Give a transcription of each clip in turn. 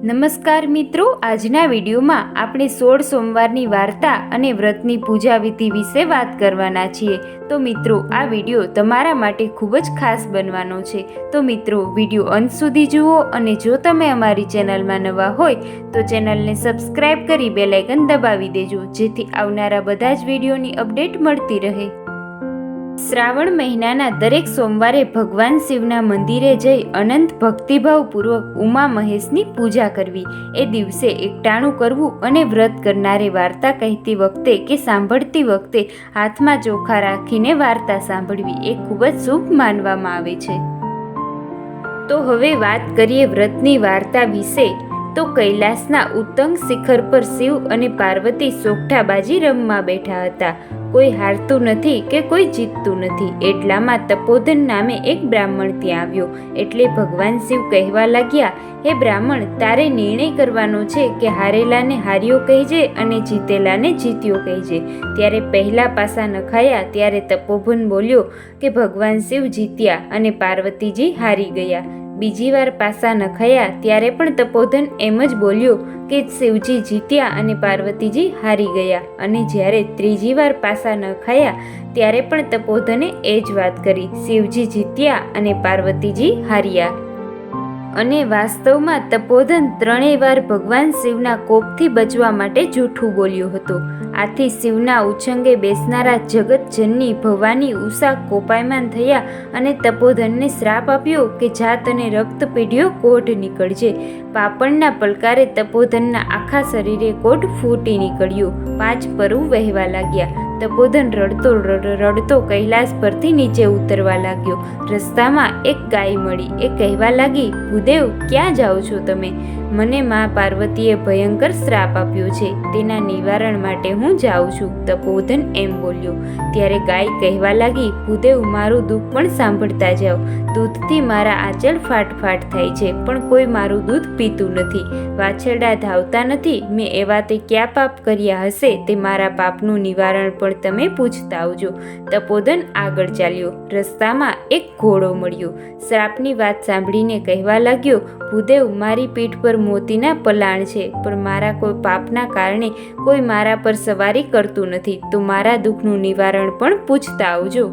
નમસ્કાર મિત્રો, આજના વિડીયોમાં આપણે 16 સોમવારની વાર્તા અને વ્રતની પૂજા વિધિ વિશે વાત કરવાના છીએ. તો મિત્રો, આ વિડીયો તમારા માટે ખૂબ જ ખાસ બનવાનો છે. તો મિત્રો, વિડીયો અંત સુધી જુઓ અને જો તમે અમારી ચેનલમાં નવા હોય તો ચેનલને સબસ્ક્રાઈબ કરી બેલ આઇકન દબાવી દેજો, જેથી આવનારા બધા જ વિડીયોની અપડેટ મળતી રહે. શ્રાવણ મહિનાના દરેક સોમવારે ભગવાન શિવના મંદિરે જઈ અનંત ભક્તિભાવપૂર્વક ઉમા મહેશની પૂજા કરવી, એ દિવસે એકટાણું કરવું અને વ્રત કરનારે વાર્તા કહેતી વખતે કે સાંભળતી વખતે હાથમાં ચોખા રાખીને વાર્તા સાંભળવી એ ખૂબ જ શુભ માનવામાં આવે છે. તો હવે વાત કરીએ વ્રતની વાર્તા વિશે. તો કૈલાસના ઉત્તંગ શિખર પર શિવ અને પાર્વતી સોગઠાબાજી રમવા બેઠા હતા. કોઈ હારતું નથી કે કોઈ જીતતું નથી. એટલામાં તપોધન નામે એક બ્રાહ્મણ ત્યાં આવ્યો. એટલે ભગવાન શિવ કહેવા લાગ્યા, હે બ્રાહ્મણ, તારે નિર્ણય કરવાનો છે કે હારેલાને હાર્યો કહેજે અને જીતેલાને જીત્યો કહેજે. ત્યારે પહેલા પાસા નખાયા ત્યારે તપોધન બોલ્યો કે ભગવાન શિવ જીત્યા અને પાર્વતીજી હારી ગયા. બીજી વાર પાસા નખાયા ત્યારે પણ તપોધન એમ જ બોલ્યો કે શિવજી જીત્યા અને પાર્વતીજી હારી ગયા. અને જ્યારે ત્રીજી વાર પાસા નખાયા ત્યારે પણ તપોધને એ જ વાત કરી, શિવજી જીત્યા અને પાર્વતીજી હાર્યા. અને વાસ્તવમાં તપોધન 3 વાર ભગવાન શિવના કોપથી બચવા માટે જૂઠું બોલ્યો હતો. આથી શિવના ઉછંગે બેસનારા જગતજનની ભવાની ઉષા કોપાયમાન થયા અને તપોધનને શ્રાપ આપ્યો કે જાત અને રક્ત પીઢ્યો કોઢ નીકળજે. પાપણના પલકારે તપોધનના આખા શરીરે કોઢ ફૂટી નીકળ્યો. 5 પરુ વહેવા લાગ્યા. તપોધન રડતો કૈલાસ પરથી નીચે ઉતરવા લાગ્યો. રસ્તામાં એક ગાય મળી. એ કહેવા લાગી, ભૂદેવ, ક્યાં જાઓ છો તમે? મને મા પાર્વતીએ ભયંકર શ્રાપ આપ્યો છે, તેના નિવારણ માટે હું જાઉં છું. તપોધન એમ બોલ્યો. ત્યારે ગાય કહેવા લાગી, ભૂદેવ, મારું દુઃખ પણ સાંભળતા જાઓ. દૂધથી મારા આંચળ ફાટ થાય છે, પણ કોઈ મારું દૂધ પીતું નથી. વાછરડા ધાવતા નથી. મેં એવા તે ક્યાં પાપ કર્યા હશે તે મારા પાપનું નિવારણ પણ તમે પૂછતા આવજો. તપોધન આગળ ચાલ્યો. રસ્તામાં એક ઘોડો મળ્યો. શ્રાપની વાત સાંભળીને કહેવા લાગ્યો, ભૂદેવ, મારી પીઠ પર મોતીના પલાણ છે, પણ મારા કોઈ પાપના કારણે કોઈ મારા પર સવારી કરતું નથી, તો મારા દુઃખનું નિવારણ પણ પૂછતા આવજો.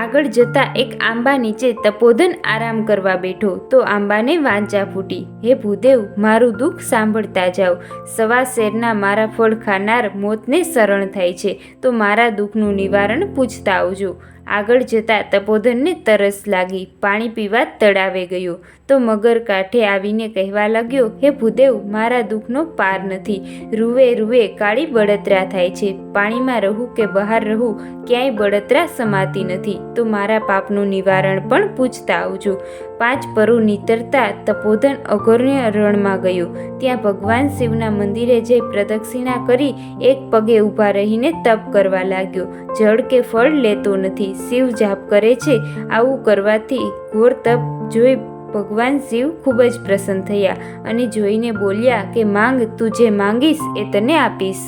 આગળ જતા એક આંબા નીચે તપોધન આરામ કરવા બેઠો તો આંબાને વાંચા ફૂટી. હે ભૂદેવ, મારું દુઃખ સાંભળતા જાઓ. સવા શેરના મારા ફળ ખાનાર મોતને શરણ થાય છે, તો મારા દુઃખનું નિવારણ પૂછતા આવજો. આગળ જતા તપોધનને તરસ લાગી. પાણી પીવા તળાવે ગયો તો મગર કાંઠે આવીને કહેવા લાગ્યો, હે ભૂદેવ, મારા દુઃખનો પાર નથી. રૂવે કાળી બળતરા થાય છે. પાણીમાં રહું કે બહાર રહું, ક્યાંય બળતરા સમાતી નથી, તો મારા પાપનું નિવારણ પણ પૂછતા આવજો. 5 પરુ નીતરતા તપોધન અઘોરણ્ય રણમાં ગયો. ત્યાં ભગવાન શિવના મંદિરે જઈ પ્રદક્ષિણા કરી એક પગે ઊભા રહીને તપ કરવા લાગ્યો. જળ કે ફળ લેતો નથી. શિવ જાપ કરે છે. આવું કરવાથી ઘોર તપ જોઈ ભગવાન શિવ ખૂબ જ પ્રસન્ન થયા અને જોઈને બોલ્યા કે માંગ, તું જે માંગીશ એ તને આપીશ.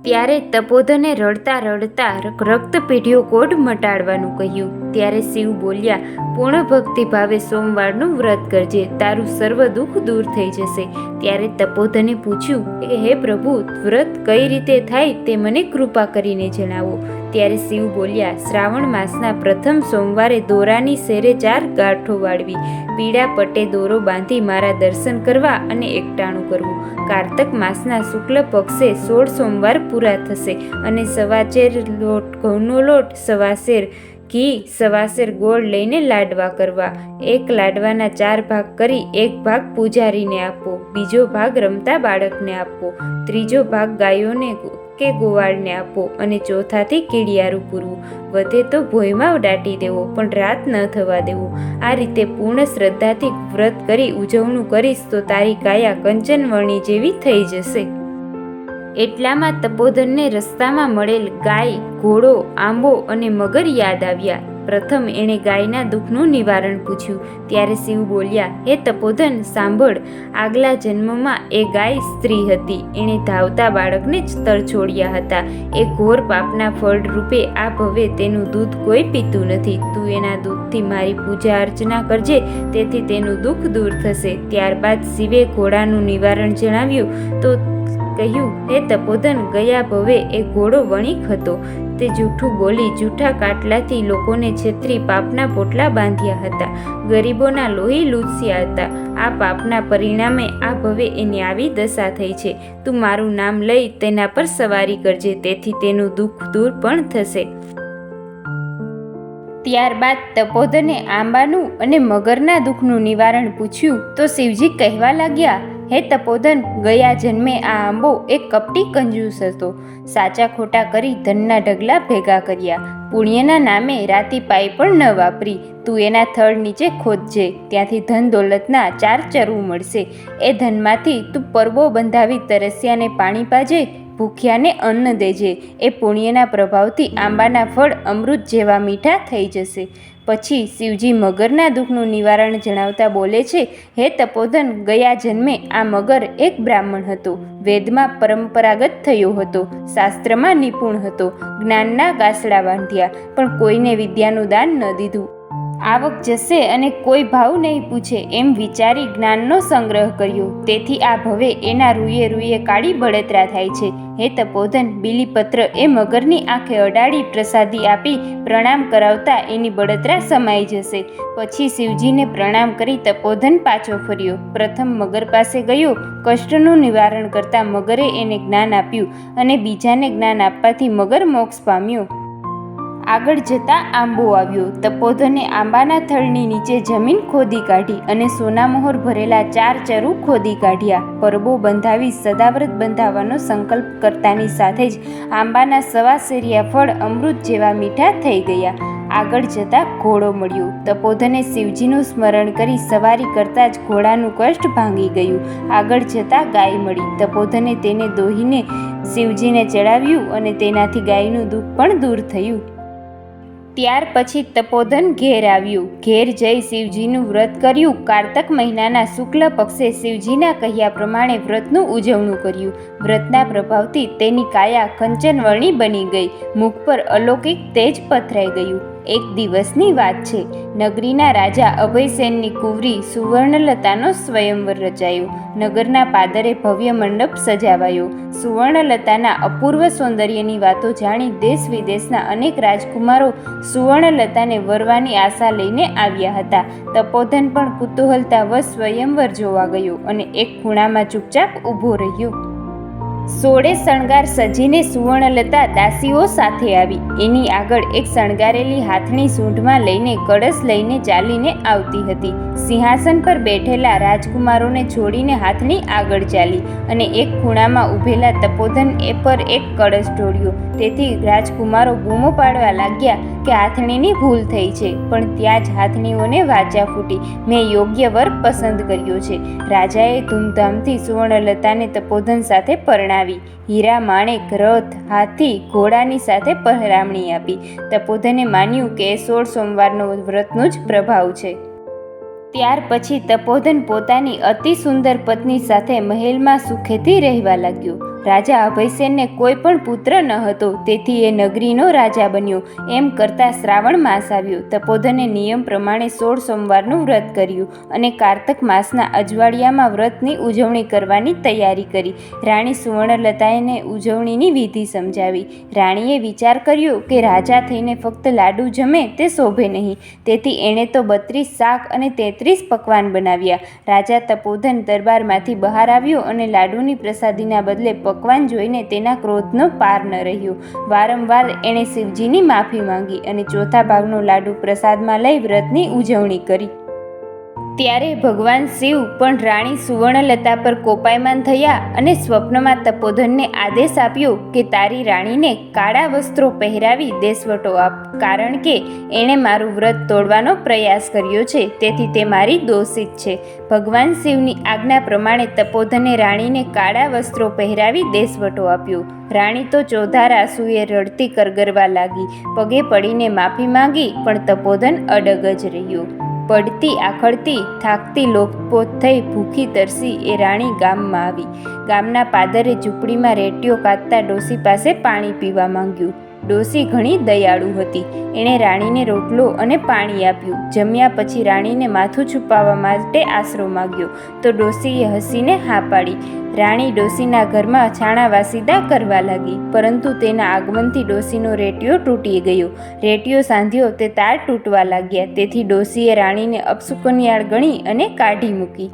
ત્યારે તપોધને રડતા રક્ત પીઢ્યો કોઢ મટાડવાનું કહ્યું. ત્યારે શિવ બોલ્યા, પૂર્ણ ભક્તિ ભાવે સોમવારનું વ્રત કરજે, તારું સર્વ દુઃખ દૂર થઈ જશે. ત્યારે તપોધને પૂછ્યું કે હે પ્રભુ, વ્રત કઈ રીતે થાય તે મને કૃપા કરીને જણાવો. ત્યારે શિવ બોલ્યા, શ્રાવણ માસના પ્રથમ સોમવારે દોરાની શેરે 4 ગાંઠો વાળવી, પીળા પટ્ટે દોરો બાંધી મારા દર્શન કરવા અને એકટાણું કરવું. કારતક માસના શુક્લ પક્ષે 16 સોમવાર પૂરા થશે અને 1.25 લોટ ઘઉંનો લોટ, 1.25 ઘી, 1.25 ગોળ લઈને લાડવા કરવા. એક લાડવાના 4 ભાગ કરી એક ભાગ પૂજારીને આપવો, બીજો ભાગ રમતા બાળકને આપવો, ત્રીજો ભાગ ગાયોને કે ગોવાળને આપો અને ચોથાથી કીડિયારું પૂરવું. વધે તો ભોયમાં દાટી દેવો, પણ રાત ન થવા દેવું. આ રીતે પૂર્ણ શ્રદ્ધાથી વ્રત કરી ઉજવણું કરીશ તો તારી કાયા કંચનવર્ણી જેવી થઈ જશે. એટલામાં તપોધનને રસ્તામાં મળેલ ગાય, ઘોડો, આંબો અને મગર યાદ આવ્યા. પ્રથમ એણે ગાયના દુઃખનું નિવારણ પૂછ્યું. ત્યારે શિવ બોલ્યા, હે તપોધન સાંભળ, આગલા જન્મમાં એ ગાય સ્ત્રી હતી. એણે ધાવતા બાળકને જ તરછોડ્યા હતા. એ ઘોર પાપના ફળ રૂપે આ ભવે તેનું દૂધ કોઈ પીતું નથી. તું એના દૂધથી મારી પૂજા અર્ચના કરજે, તેથી તેનું દુઃખ દૂર થશે. ત્યારબાદ શિવે ઘોડાનું નિવારણ જણાવ્યું તો કહ્યું, હે તપોધન, ગયા ભવે એ ઘોડો વણિક હતો. તે જૂઠું બોલી જૂઠા કાટલાથી લોકોને છેતરી પાપના પોટલા બાંધ્યા હતા. ગરીબોના લોહી લૂછ્યા હતા. આ પાપના પરિણામે આ ભવે એની આવી દશા થઈ છે. તું મારું નામ લઈ તેના પર સવારી કરજે, તેથી તેનું દુઃખ દૂર પણ થશે. ત્યારબાદ તપોધને આંબાનું અને મગરના દુઃખનું નિવારણ પૂછ્યું તો શિવજી કહેવા લાગ્યા, હે તપોધન, ગયા જન્મે આ આંબો એક કપટી કંજૂસ હતો. સાચા ખોટા કરી ધનના ઢગલા ભેગા કર્યા. પુણ્યના નામે રાતી પાઈ પણ ન વાપરી. તું એના થડ નીચે ખોદજે, ત્યાંથી ધન દોલતના 4 ચરવું મળશે. એ ધનમાંથી તું પરબો બંધાવી તરસ્યાને પાણી પાજે, ભૂખ્યાને અન્ન દેજે. એ પુણ્યના પ્રભાવથી આંબાના ફળ અમૃત જેવા મીઠા થઈ જશે. પછી શિવજી મગરના દુઃખનું નિવારણ જણાવતા બોલે છે, હે તપોધન, ગયા જન્મે આ મગર એક બ્રાહ્મણ હતો. વેદમાં પરંપરાગત થયો હતો. શાસ્ત્રમાં નિપુણ હતો. જ્ઞાનના ગાસડા બાંધ્યા, પણ કોઈને વિદ્યાનું દાન ન દીધું. આવક જશે અને કોઈ ભાવ નહીં પૂછે એમ વિચારી જ્ઞાનનો સંગ્રહ કર્યો. તેથી આ ભવે એના રૂએ રૂએ કાળી બળતરા થાય છે. હે તપોધન, બીલીપત્ર એ મગરની આંખે અડાડી પ્રસાદી આપી પ્રણામ કરાવતા એની બળતરા સમાઈ જશે. પછી શિવજીને પ્રણામ કરી તપોધન પાછો ફર્યો. પ્રથમ મગર પાસે ગયો. કષ્ટનું નિવારણ કરતા મગરે એને જ્ઞાન આપ્યું અને બીજાને જ્ઞાન આપવાથી મગર મોક્ષ પામ્યો. આગળ જતાં આંબો આવ્યો. તપોધને આંબાના થડની નીચે જમીન ખોદી કાઢી અને સોનામોહર ભરેલા 4 ચરુ ખોદી કાઢ્યા. પરબો બંધાવી સદાવ્રત બંધાવવાનો સંકલ્પ કરતાની સાથે જ આંબાના 1.25 સેરિયા ફળ અમૃત જેવા મીઠા થઈ ગયા. આગળ જતાં ઘોડો મળ્યો. તપોધને શિવજીનું સ્મરણ કરી સવારી કરતાં જ ઘોડાનું કષ્ટ ભાંગી ગયું. આગળ જતાં ગાય મળી. તપોધને તેને દોહીને શિવજીને ચડાવ્યું અને તેનાથી ગાયનું દુઃખ પણ દૂર થયું. ત્યાર પછી તપોધન ઘેર આવ્યું. ઘેર જઈ શિવજીનું વ્રત કર્યું. કારતક મહિનાના શુક્લ પક્ષે શિવજીના કહ્યા પ્રમાણે વ્રતનું ઉજવણું કર્યું. વ્રતના પ્રભાવથી તેની કાયા કંચનવર્ણી બની ગઈ. મુખ પર અલૌકિક તેજ પથરાઈ ગયું. એક દિવસની વાત છે. નગરીના રાજા અભયસેનની કુંવરી સુવર્ણલતાનો સ્વયંવર રચાયો. નગરના પાદરે ભવ્ય મંડપ સજાવાયો. સુવર્ણલતાના અપૂર્વ સૌંદર્યની વાતો જાણી દેશ વિદેશના અનેક રાજકુમારો સુવર્ણલતાને વરવાની આશા લઈને આવ્યા હતા. તપોધન પણ કુતૂહલતાવશ સ્વયંવર જોવા ગયો અને એક ખૂણામાં ચૂપચાપ ઊભો રહ્યો. 16 શણગાર સજીને સુવર્ણલતા દાસીઓ સાથે આવી. એની આગળ એક શણગારેલી હાથણી સૂંઢમાં લઈને કળશ લઈને ચાલીને આવતી હતી. સિંહાસન પર બેઠેલા રાજકુમારોને છોડીને હાથણી આગળ ચાલી અને એક ખૂણામાં ઊભેલા તપોધન એ પર એક કળશ ઢોળ્યો. તેથી રાજકુમારો બૂમો પાડવા લાગ્યા કે હાથણીની ભૂલ થઈ છે. પણ ત્યાં જ હાથણીઓને વાચા ફૂટી, મેં યોગ્ય વર પસંદ કર્યો છે. રાજાએ ધૂમધામથી સુવર્ણલતાને તપોધન સાથે પરણાવી. હીરા, માણેક, રથ, હાથી, ઘોડાની સાથે પહેરામણી આપી. તપોધને માન્યું કે 16 સોમવારનો વ્રતનો જ પ્રભાવ છે. ત્યાર પછી તપોધન પોતાની અતિ સુંદર પત્ની સાથે મહેલમાં સુખેથી રહેવા લાગ્યો. રાજા અભયસેનને કોઈ પણ પુત્ર ન હતો, તેથી એ નગરીનો રાજા બન્યો. એમ કરતાં શ્રાવણ માસ આવ્યો. તપોધને નિયમ પ્રમાણે 16 સોમવારનું વ્રત કર્યું અને કારતક માસના અજવાળિયામાં વ્રતની ઉજવણી કરવાની તૈયારી કરી. રાણી સુવર્ણલતાને ઉજવણીની વિધિ સમજાવી. રાણીએ વિચાર કર્યો કે રાજા થઈને ફક્ત લાડુ જમે તે શોભે નહીં, તેથી એણે તો 32 શાક અને 33 પકવાન બનાવ્યા. રાજા તપોધન દરબારમાંથી બહાર આવ્યો અને લાડુની પ્રસાદીના બદલે પકવાન જોઈને તેના ક્રોધનો પાર ન રહ્યો. વારંવાર એણે શિવજીની માફી માંગી અને ચોથા ભાગનો લાડુ પ્રસાદમાં લઈ વ્રતની ઉજવણી કરી. ત્યારે ભગવાન શિવ પણ રાણી સુવર્ણલતા પર કોપાયમાન થયા અને સ્વપ્નમાં તપોધનને આદેશ આપ્યો કે તારી રાણીને કાળા વસ્ત્રો પહેરાવી દેશવટો આપ, કારણ કે એણે મારું વ્રત તોડવાનો પ્રયાસ કર્યો છે, તેથી તે મારી દોષિત છે. ભગવાન શિવની આજ્ઞા પ્રમાણે તપોધને રાણીને કાળા વસ્ત્રો પહેરાવી દેશવટો આપ્યો. રાણી તો ચોધાર આંસુએ રડતી કરગરવા લાગી. પગે પડીને માફી માંગી, પણ તપોધન અડગ જ રહ્યો. પડતી આખડતી થાકતી લોથપોથ થઈ ભૂખી તરસી એ રાણી ગામમાં આવી. ગામના પાદરે ઝૂંપડીમાં રેટીઓ કાઢતા ડોસી પાસે પાણી પીવા માંગ્યું. ડોસી ઘણી દયાળુ હતી. એણે રાણીને રોટલો અને પાણી આપ્યું. જમ્યા પછી રાણીને માથું છુપાવવા માટે આશરો માગ્યો તો ડોસીએ હસીને હા પાડી. રાણી ડોસીના ઘરમાં છાણા વાસીદા કરવા લાગી, પરંતુ તેના આગમનથી ડોસીનો રેટીઓ તૂટી ગયો. રેટીઓ સાંધ્યો તે તાર તૂટવા લાગ્યા, તેથી ડોસીએ રાણીને અપશુકનિયાળ ગણી અને કાઢી મૂકી.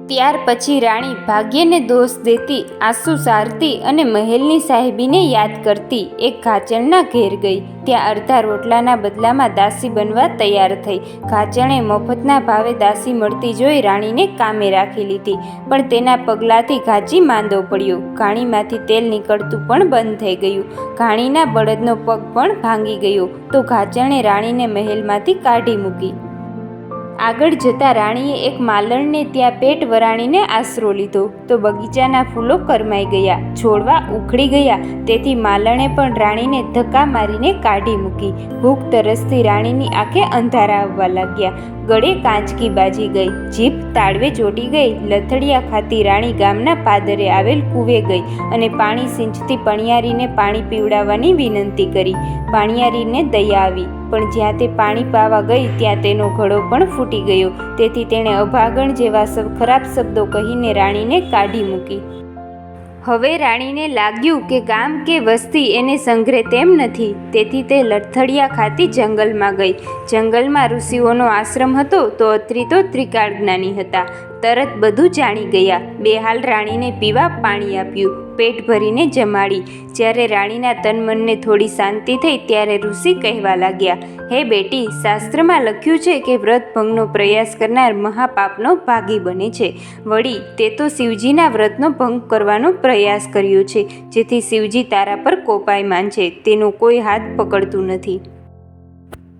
ત્યાર પછી રાણી ભાગ્યને દોષ દેતી, આંસુ સારતી અને મહેલની સાહેબીને યાદ કરતી એક ઘાચણના ઘેર ગઈ. ત્યાં અડધા રોટલાના બદલામાં દાસી બનવા તૈયાર થઈ. ઘાચણે મફતના ભાવે દાસી મળતી જોઈ રાણીને કામે રાખી લીધી, પણ તેના પગલાંથી ઘાચી માંદો પડ્યો. ઘાણીમાંથી તેલ નીકળતું પણ બંધ થઈ ગયું. ઘાણીના બળદનો પગ પણ ભાંગી ગયો, તો ઘાચણે રાણીને મહેલમાંથી કાઢી મૂકી. આગળ જતાં રાણીએ એક માલણને ત્યાં પેટ વરાણીને આશરો લીધો, તો બગીચાના ફૂલો કરમાઈ ગયા, છોડવા ઉખડી ગયા, તેથી માલણે પણ રાણીને ધક્કા મારીને કાઢી મૂકી. ભૂખ તરસથી રાણીની આંખે અંધારા આવવા લાગ્યા. ગળે કાંચકી બાજી ગઈ, જીભ તાળવે ચોટી ગઈ. લથડિયા ખાતી રાણી ગામના પાદરે આવેલ કૂવે ગઈ અને પાણી સિંચતી પણિયારીને પાણી પીવડાવવાની વિનંતી કરી. પાણિયારીને દયા આવી, પણ જ્યાં તે પાણી પાવા ગઈ ત્યાં તેનો ઘડો પણ ફૂટી ગયો, તેથી તેણે અભાગણ જેવા ખરાબ શબ્દો કહીને રાણીને કાઢી મૂકી. હવે રાણીને લાગ્યું કે ગામ કે વસ્તી એને સંઘરે તેમ નથી, તેથી તે લથડિયા ખાતી જંગલમાં ગઈ. જંગલમાં ઋષિઓનો આશ્રમ હતો, તો અત્રી તો ત્રિકાળ જ્ઞાની હતા. તરત બધું જાણી ગયા. બેહાલ રાણીને પીવા પાણી આપ્યું, પેટ ભરીને જમાડી. જ્યારે રાણીના તન મનને થોડી શાંતિ થઈ ત્યારે ઋષિ કહેવા લાગ્યા, હે બેટી, શાસ્ત્રમાં લખ્યું છે કે વ્રત ભંગનો પ્રયાસ કરનાર મહાપાપનો ભાગી બને છે. વળી તે તો શિવજીના વ્રતનો ભંગ કરવાનો પ્રયાસ કર્યો છે, જેથી શિવજી તારા પર કોપાયમાન છે. તેનો કોઈ હાથ પકડતું નથી.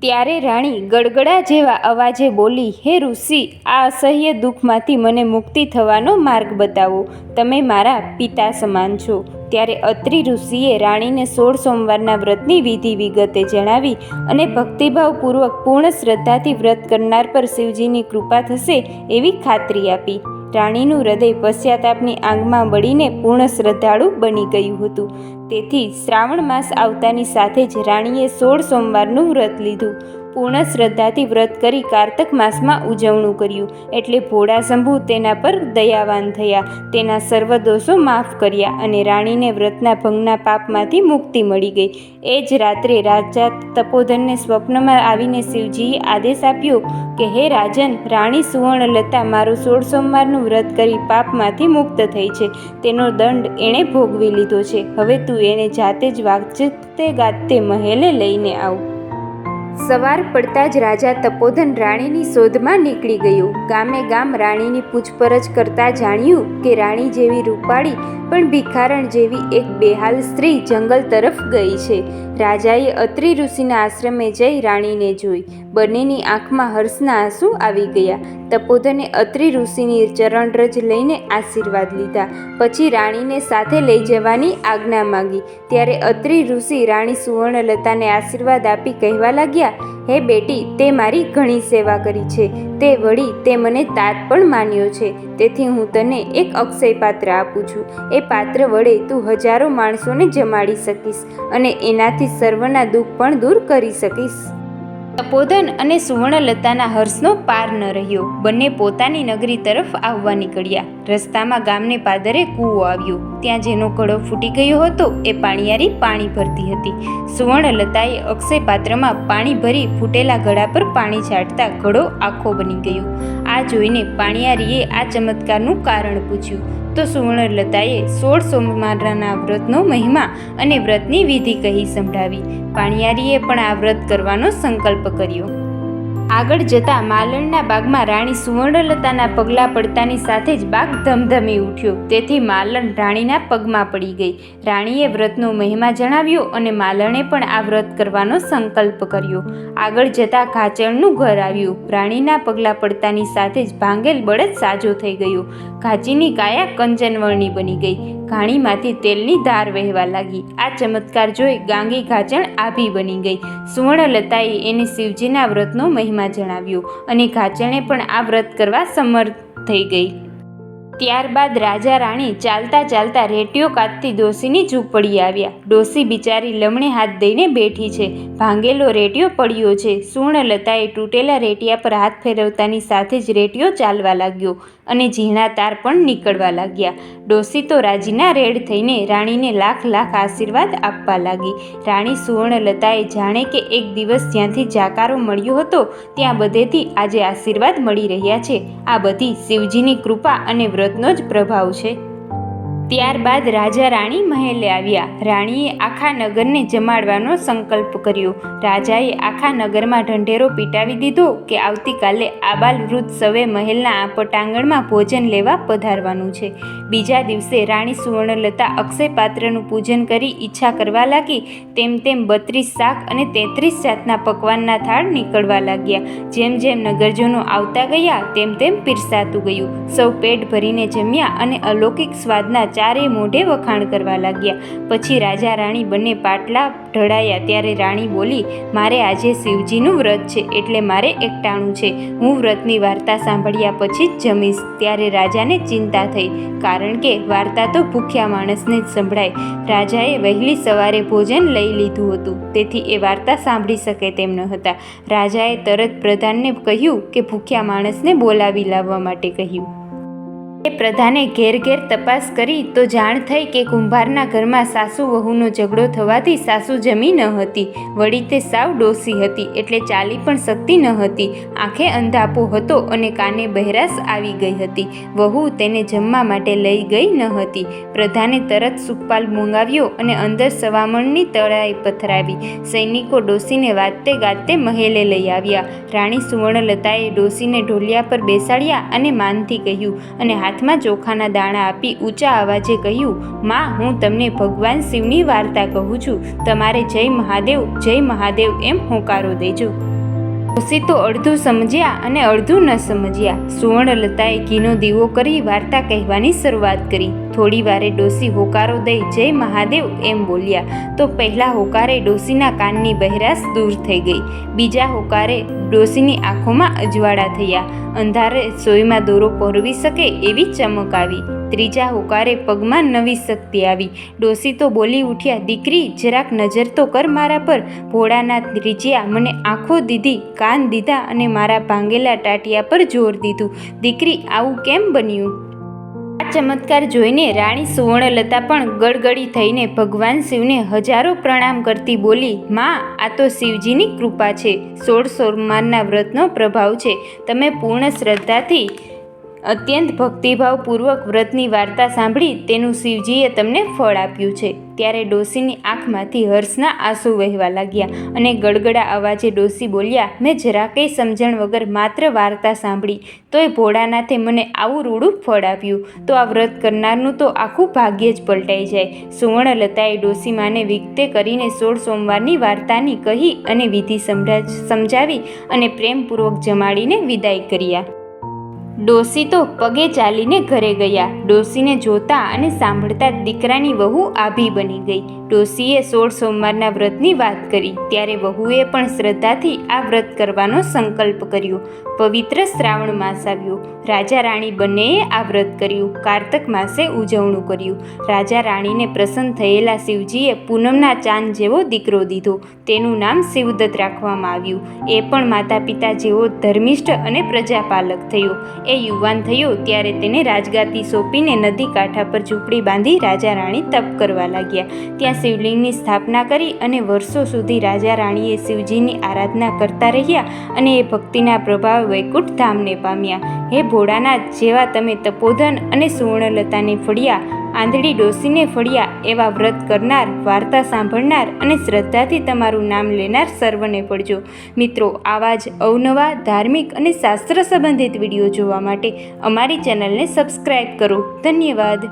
ત્યારે રાણી ગડગડા જેવા અવાજે બોલી, હે ઋષિ, આ અસહ્ય દુઃખમાંથી મને મુક્તિ થવાનો માર્ગ બતાવો. તમે મારા પિતા સમાન છો. ત્યારે અત્રિ ઋષિએ રાણીને 16 સોમવારના વ્રતની વિધિ વિગતે જણાવી અને ભક્તિભાવપૂર્વક પૂર્ણ શ્રદ્ધાથી વ્રત કરનાર પર શિવજીની કૃપા થશે એવી ખાતરી આપી. રાણીનું હૃદય પશ્ચાતાપની આંગમાં બળીને પૂર્ણ શ્રદ્ધાળુ બની ગયું હતું. તેથી શ્રાવણ માસ આવતાની સાથે જ રાણીએ 16 સોમવારનું વ્રત લીધું. પૂર્ણ શ્રદ્ધાથી વ્રત કરી કારતક માસમાં ઉજવણું કર્યું, એટલે ભોળા શંભુ તેના પર દયાવાન થયા, તેના સર્વ દોષો માફ કર્યા અને રાણીને વ્રતના ભંગના પાપમાંથી મુક્તિ મળી ગઈ. એ જ રાત્રે રાજા તપોધનને સ્વપ્નમાં આવીને શિવજીએ આદેશ આપ્યો કે હે રાજન, રાણી સુવર્ણલતા મારું 16 સોમવારનું વ્રત કરી પાપમાંથી મુક્ત થઈ છે. તેનો દંડ એણે ભોગવી લીધો છે. હવે તું એને જાતે જ વાજતે ગાજતે મહેલે લઈને આવ. સવાર પડતા જ રાજા તપોધન રાણીની શોધમાં નીકળી ગયો. ગામે ગામ રાણીની પૂછપરછ કરતા જાણ્યું કે રાણી જેવી રૂપાળી પણ ભિખારણ જેવી એક બેહાલ સ્ત્રી જંગલ તરફ ગઈ છે. રાજાએ અત્રિ ઋષિના આશ્રમે જઈ રાણીને જોઈ. બંનેની આંખમાં હર્ષના આંસુ આવી ગયા. તપોધને અત્રિ ઋષિની ચરણરજ લઈને આશીર્વાદ લીધા. પછી રાણીને સાથે લઈ જવાની આજ્ઞા માંગી. ત્યારે અત્રિ ઋષિ રાણી સુવર્ણલતાને આશીર્વાદ આપી કહેવા લાગ્યા, હે બેટી, તે મારી ઘણી સેવા કરી છે. તે વળી તે મને તાત પણ માન્યો છે. તેથી હું તને એક અક્ષય પાત્ર આપું છું. એ પાત્ર વડે તું હજારો માણસોને જમાડી શકીશ અને એનાથી સર્વના દુઃખ પણ દૂર કરી શકીશ. તપોધન અને સુવર્ણલતાના હર્ષનો પાર ન રહ્યો. બંને પોતાની નગરી તરફ આવવા નીકળ્યા. રસ્તામાં ગામને પાદરે કૂવો આવ્યો. ત્યાં જેનો ઘડો ફૂટી ગયો હતો એ પાણિયારી પાણી ભરતી હતી. સુવર્ણલતાએ અક્ષય પાત્રમાં પાણી ભરી ફૂટેલા ઘડા પર પાણી છાંટતા ઘડો આખો બની ગયો. આ જોઈને પાણિયારીએ આ ચમત્કારનું કારણ પૂછ્યું, તો સુવર્ણલતાએ 16 સોમવારના વ્રતનો મહિમા અને વ્રતની વિધિ કહી સંભળાવી. પાણિયારીએ પણ આ વ્રત કરવાનો સંકલ્પ કર્યો. આગળ જતાં માલણના બાગમાં રાણી સુવર્ણલતાના પગલાં પડતાની સાથે જ બાગ ધમધમી ઉઠ્યો. તેથી માલણ રાણીના પગમાં પડી ગઈ. રાણીએ વ્રતનો મહિમા જણાવ્યો અને માલણે પણ આ વ્રત કરવાનો સંકલ્પ કર્યો. આગળ જતાં ઘાચરનું ઘર આવ્યું. રાણીના પગલાં પડતાની સાથે જ ભાંગેલ બળદ સાજો થઈ ગયો. ઘાચીની કાયા કંચનવર્ણી બની ગઈ. ઘાણીમાંથી તેલની ધાર વહેવા લાગી. આ ચમત્કાર જોઈ ગાંગી ઘાચણ આભી બની ગઈ. સુવર્ણલતાએ એને શિવજીના વ્રતનો મહિમા જણાવ્યો અને ઘાચણે પણ આ વ્રત કરવા સમર્થ થઈ ગઈ. ત્યારબાદ રાજા રાણી ચાલતા ચાલતા રેટીઓ કાતથી ડોશીની ઝૂંપડી આવ્યા. ડોશી બિચારી લમણે હાથ દઈને બેઠી છે. ભાંગેલો રેટીઓ પડ્યો છે. સુવર્ણલતાએ તૂટેલા રેટિયા પર હાથ ફેરવતાની સાથે જ રેટીઓ ચાલવા લાગ્યો અને ઝીણા તાર પણ નીકળવા લાગ્યા. ડોશી તો રાજીના રેડ થઈને રાણીને લાખ લાખ આશીર્વાદ આપવા લાગી. રાણી સુવર્ણલતાએ જાણે કે એક દિવસ જ્યાંથી જાકારો મળ્યો હતો ત્યાં બધેથી આજે આશીર્વાદ મળી રહ્યા છે. આ બધી શિવજીની કૃપા અને વ્રતનો જ પ્રભાવ છે. ત્યારબાદ રાજા રાણી મહેલે આવ્યા. રાણીએ આખા નગરને જમાડવાનો સંકલ્પ કર્યો. રાજાએ આખા નગરમાં ઢંઢેરો પીટાવી દીધો કે આવતીકાલે આબાલ વૃદ્ધ સવે મહેલના આ પટાંગણમાં ભોજન લેવા પધારવાનું છે. બીજા દિવસે રાણી સુવર્ણલતા અક્ષય પાત્રનું પૂજન કરી ઈચ્છા કરવા લાગી. તેમ તેમ 32 શાક અને 33 જાતના પકવાનના થાળ નીકળવા લાગ્યા. જેમ જેમ નગરજનો આવતા ગયા તેમ તેમ પીરસાતું ગયું. સૌ પેટ ભરીને જમ્યા અને અલૌકિક સ્વાદના ચારે મોઢે વખાણ કરવા લાગ્યા. પછી રાજા રાણી બંને પાટલા ઢળાયા ત્યારે રાણી બોલી, મારે આજે શિવજીનું વ્રત છે એટલે મારે એકટાણું છે. હું વ્રતની વાર્તા સાંભળ્યા પછી જ જમીશ. ત્યારે રાજાને ચિંતા થઈ, કારણ કે વાર્તા તો ભૂખ્યા માણસને જ સંભળાય. રાજાએ વહેલી સવારે ભોજન લઈ લીધું હતું, તેથી એ વાર્તા સાંભળી શકે તેમ ન હતા. રાજાએ તરત પ્રધાનને કહ્યું કે ભૂખ્યા માણસને બોલાવી લાવવા માટે કહ્યું. એ પ્રધાને ઘેર ઘેર તપાસ કરી તો જાણ થઈ કે કુંભારના ઘરમાં સાસુ વહુનો ઝઘડો થવાથી સાસુ જમી ન હતી. વળી તે સાવ ડોસી હતી એટલે ચાલી પણ શકતી ન હતી. આંખે અંધાપો હતો અને કાને બહેરાશ આવી ગઈ હતી. વહુ તેને જમવા માટે લઈ ગઈ ન હતી. પ્રધાને તરત સુખપાલ મંગાવ્યો અને અંદર સવામણની તળાઈ પથરાવી. સૈનિકો ડોસીને વાજતે ગાજતે મહેલે લઈ આવ્યા. રાણી સુવર્ણલતાએ ડોસીને ઢોલિયા પર બેસાડ્યા અને માનથી કહ્યું અને હાથમાં ચોખાના દાણા આપી ઊંચા અવાજે કહ્યું, માં, હું તમને ભગવાન શિવની વાર્તા કહું છું. તમારે જય મહાદેવ એમ હોંકારો દેજો. ડોશી તો અડધું સમજ્યા અને અડધું ન સમજ્યા. સુવર્ણલતાએ ઘીનો દીવો કરી વાર્તા કહેવાની શરૂઆત કરી. થોડી વારે ડોશી હોકારો દઈ જય મહાદેવ એમ બોલ્યા તો પહેલા હોકારે ડોશીના કાનની બહેરાશ દૂર થઈ ગઈ. બીજા હોકારે ડોશીની આંખોમાં અજવાળા થયા. અંધારે સોયમાં દોરો પરોવી શકે એવી ચમક આવી. ત્રીજા હોકારે પગમાં નવી શક્તિ આવી. ડોશી તો બોલી ઉઠ્યા, દીકરી, જરાક નજર તો કર મારા પર. ભોળાનાથ રીઝ્યા, મને આંખો દીધી, કાન દીધા અને મારા ભાંગેલા ટાટિયા પર જોર દીધું. દીકરી, આવું કેમ બન્યું? આ ચમત્કાર જોઈને રાણી સુવર્ણલતા પણ ગળગળી થઈને ભગવાન શિવને હજારો પ્રણામ કરતી બોલી, માં, આ તો શિવજીની કૃપા છે. 16 સોમવારના વ્રતનો પ્રભાવ છે. તમે પૂર્ણ શ્રદ્ધાથી અત્યંત ભક્તિભાવપૂર્વક વ્રતની વાર્તા સાંભળી તેનું શિવજીએ તમને ફળ આપ્યું છે. ત્યારે ડોશીની આંખમાંથી હર્ષના આંસુ વહેવા લાગ્યા અને ગળગળા અવાજે ડોશી બોલ્યા, મેં જરાકેય સમજણ વગર માત્ર વાર્તા સાંભળી, તોય ભોળાનાથે મને આવું રૂડું ફળ આપ્યું. તો આ વ્રત કરનારનું તો આખું ભાગ્ય જ પલટાઈ જાય. સુવર્ણલતાએ ડોશીમાને વિગતે કરીને 16 સોમવારની વાર્તાની કહી અને વિધિ સમજાવી અને પ્રેમપૂર્વક જમાડીને વિદાય કર્યા. ડોશી તો પગે ચાલીને ઘરે ગયા. ડોશીને જોતા અને સાંભળતા દીકરાની વહુ આભી બની ગઈ. ડોશીએ 16 સોમવારના વ્રતની વાત કરી ત્યારે વહુએ પણ શ્રદ્ધાથી આ વ્રત કરવાનો સંકલ્પ કર્યો. પવિત્ર શ્રાવણ માસ આવ્યો. રાજા રાણી બંનેએ આ વ્રત કર્યું. કારતક માસે ઉજવણું કર્યું. રાજા રાણીને પ્રસન્ન થયેલા શિવજીએ પૂનમના ચાંદ જેવો દીકરો દીધો. તેનું નામ શિવદત્ત રાખવામાં આવ્યું. એ પણ માતા પિતા જેવો ધર્મિષ્ઠ અને પ્રજાપાલક થયો. એ યુવાન થયો ત્યારે તેને રાજગાદી સોંપીને નદી કાંઠા પર ઝૂંપડી બાંધી રાજા રાણી તપ કરવા લાગ્યા. ત્યાં શિવલિંગની સ્થાપના કરી અને વર્ષો સુધી રાજા રાણીએ શિવજીની આરાધના કરતા રહ્યા અને એ ભક્તિના પ્રભાવ વૈકુંઠ ધામને પામ્યા. હે ભોળાનાથ, જેવા તમે તપોધન અને સુવર્ણલતાને ફળ્યા, આંધળી ડોસીને ફળ્યા એવા વ્રત કરનાર, વાર્તા સાંભળનાર અને શ્રદ્ધાથી તમારું નામ લેનાર સર્વને પડજો. મિત્રો, આવા જ અવનવા ધાર્મિક અને શાસ્ત્ર સંબંધિત વિડીયો જોવા માટે અમારી ચેનલને સબસ્ક્રાઈબ કરો. ધન્યવાદ.